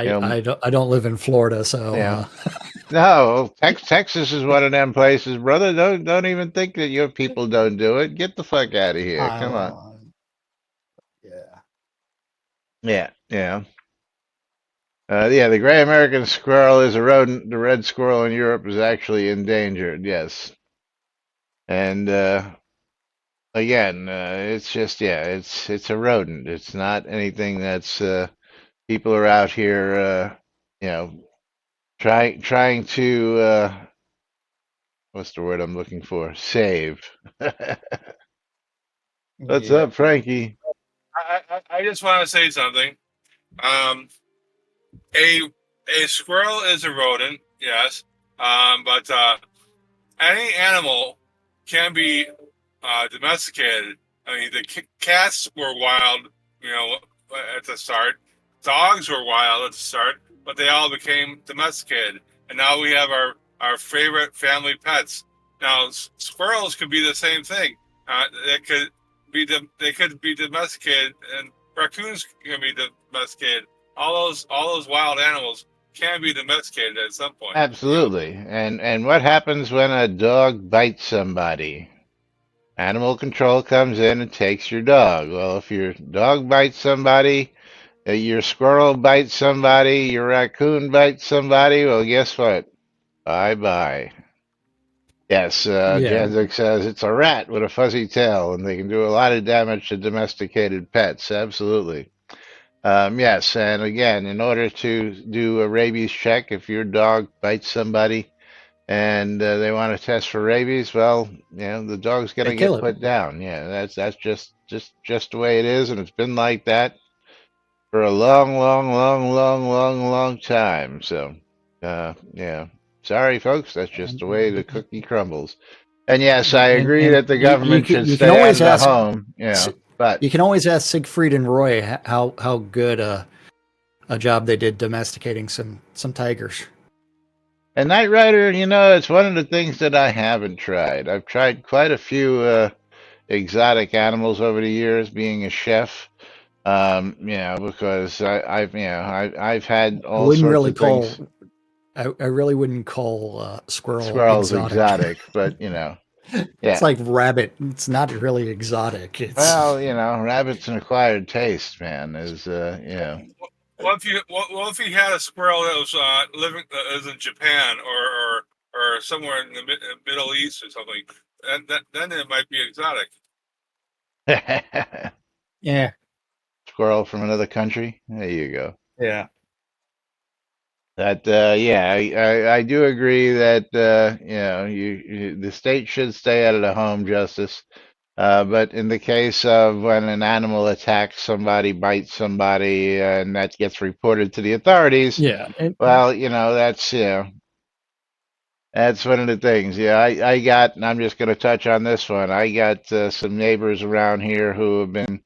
you know, I don't live in Florida, you so know, no, Texas is one of them places, brother. Don't even think that your people don't do it. Get the fuck out of here. Come on. yeah. Yeah, yeah. Yeah, the gray American squirrel is a rodent. The red squirrel in Europe is actually endangered. Yes, and again, it's just yeah, it's a rodent. It's not anything that's people are out here, you know, trying to what's the word I'm looking for? Save. What's Yeah. up, Frankie? I just want to say something. Um, a a squirrel is a rodent, yes, but any animal can be domesticated. I mean, the cats were wild, you know, at the start. Dogs were wild at the start, but they all became domesticated, and now we have our favorite family pets. Now, squirrels could be the same thing. They could be domesticated, and raccoons can be domesticated. All those wild animals can be domesticated at some point. You know. Absolutely. And what happens when a dog bites somebody? Animal control comes in and takes your dog. Well, if your dog bites somebody, your squirrel bites somebody, your raccoon bites somebody, well, guess what? Bye bye. Yes, Yeah. Janzik says it's a rat with a fuzzy tail, and they can do a lot of damage to domesticated pets. Absolutely. Yes, and again, in order to do a rabies check, if your dog bites somebody and they want to test for rabies, well, the dog's going They to kill get it. put down. Yeah, that's just the way it is, and it's been like that for a long, long, long, long, long, long time. So, yeah, sorry, folks, that's just And, the way the cookie crumbles. And yes, I agree and that the government should you can stay out always of the ask home. But you can always ask Siegfried and Roy how good a job they did domesticating some tigers. and Knight Rider, it's one of the things that I haven't tried. I've tried quite a few exotic animals over the years, being a chef. Because I've had I all wouldn't sorts really of things. call I really wouldn't call squirrel Squirrels exotic. exotic, but It's yeah. like rabbit. It's not really exotic. It's Well, rabbit's an acquired taste, man. What if you had a squirrel that was living is in Japan or somewhere in the Middle East or something? Then it might be exotic. yeah, Squirrel from another country. There you go. yeah. That yeah, I do agree that the state should stay out of the home, Justice. But in the case of when an animal attacks somebody, bites somebody, and that gets reported to the authorities, Yeah, well, that's one of the things. Yeah, I got, and I'm just going to touch on this one. I got some neighbors around here who have been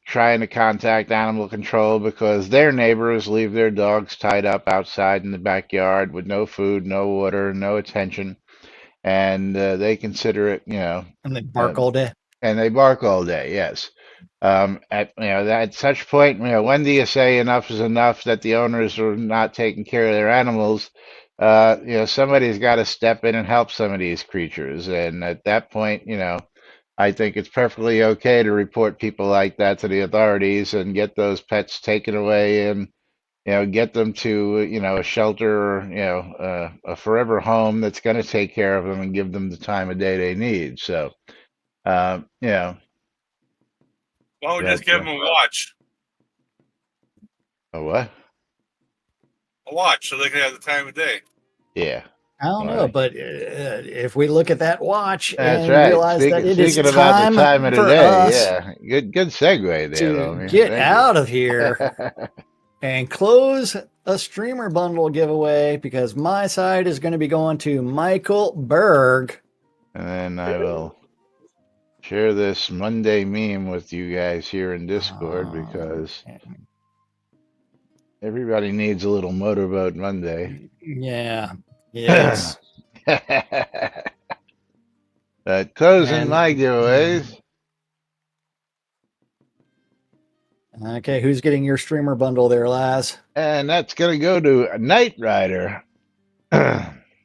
trying to contact animal control because their neighbors leave their dogs tied up outside in the backyard with no food, no water, no attention, and they consider it, and they uh, bark all day. and they bark all day. Yes. At such point, when do you say enough is enough that the owners are not taking care of their animals? Somebody's got to step in and help some of these creatures, and at that point, I think it's perfectly okay to report people like that to the authorities and get those pets taken away and get them to a shelter or a forever home that's going to take care of them and give them the time of day they need. So, yeah. Why don't we just But give them a watch? a what? A watch so they can have the time of day. Yeah. I don't know, Right. but if we look at that watch That's and right. realize that it is Speaking about the time time of the for day, us yeah. Good segue there, to Lomi. get Thank out of here, you. and close a streamer bundle giveaway because my side is going to be going to Michael Berg. And then I will share this Monday meme with you guys here in Discord because everybody needs a little motorboat Monday. Yeah. Yes. Closing my giveaways. Okay, who's getting your streamer bundle there, Laz? And that's going to go to Knight Rider.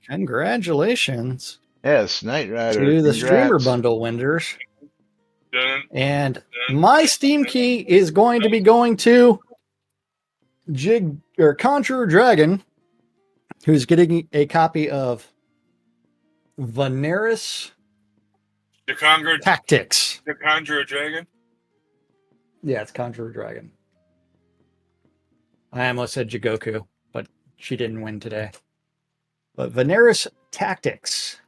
Congratulations. Yes, Knight Rider. To the congrats. streamer bundle winners. And my Steam key is going to be going to Conjurer Dragon, who's getting a copy of Veneris Tactics. The Conjurer Dragon? Yeah, it's Conjurer Dragon. I almost said Jigoku, but she didn't win today. But Veneris Tactics.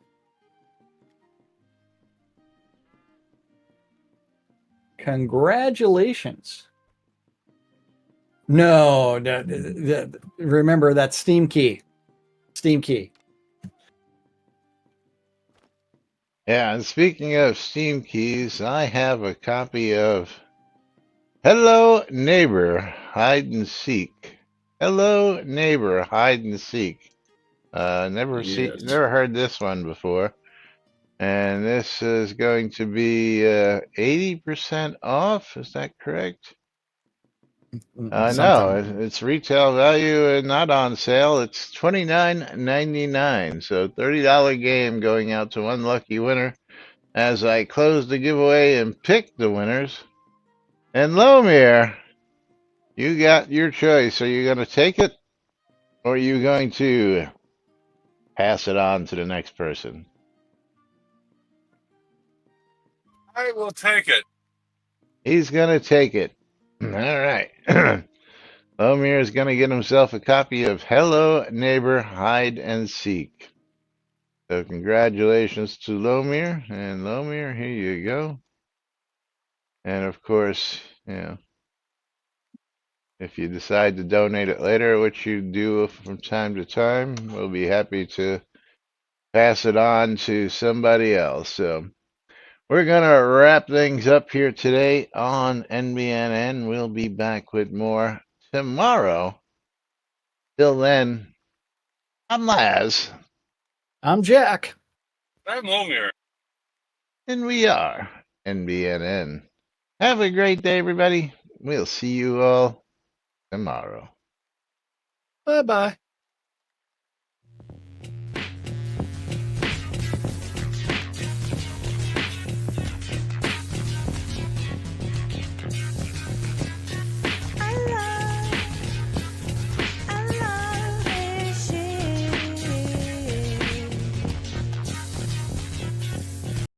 Congratulations. No, remember that's Steam key. Steam key. Yeah, and speaking of Steam keys, I have a copy of Hello Neighbor Hide and Seek. Hello Neighbor Hide and Seek. Never heard this one before. And this is going to be 80% off. Is that correct? No, it's retail value and not on sale. It's $29.99. So $30 game going out to one lucky winner as I close the giveaway and pick the winners. And Lomir, you got your choice. Are you going to take it or are you going to pass it on to the next person? I will take it. He's going to take it. All right. Lomir is going to get himself a copy of Hello Neighbor Hide and Seek. So congratulations to Lomir. And Lomir, here you go. And of course, if you decide to donate it later, which you do from time to time, we'll be happy to pass it on to somebody else. So we're going to wrap things up here today on NBNN. We'll be back with more tomorrow. Till then, I'm Laz. I'm Jack. I'm Lomir. And we are NBNN. Have a great day, everybody. We'll see you all tomorrow. Bye-bye.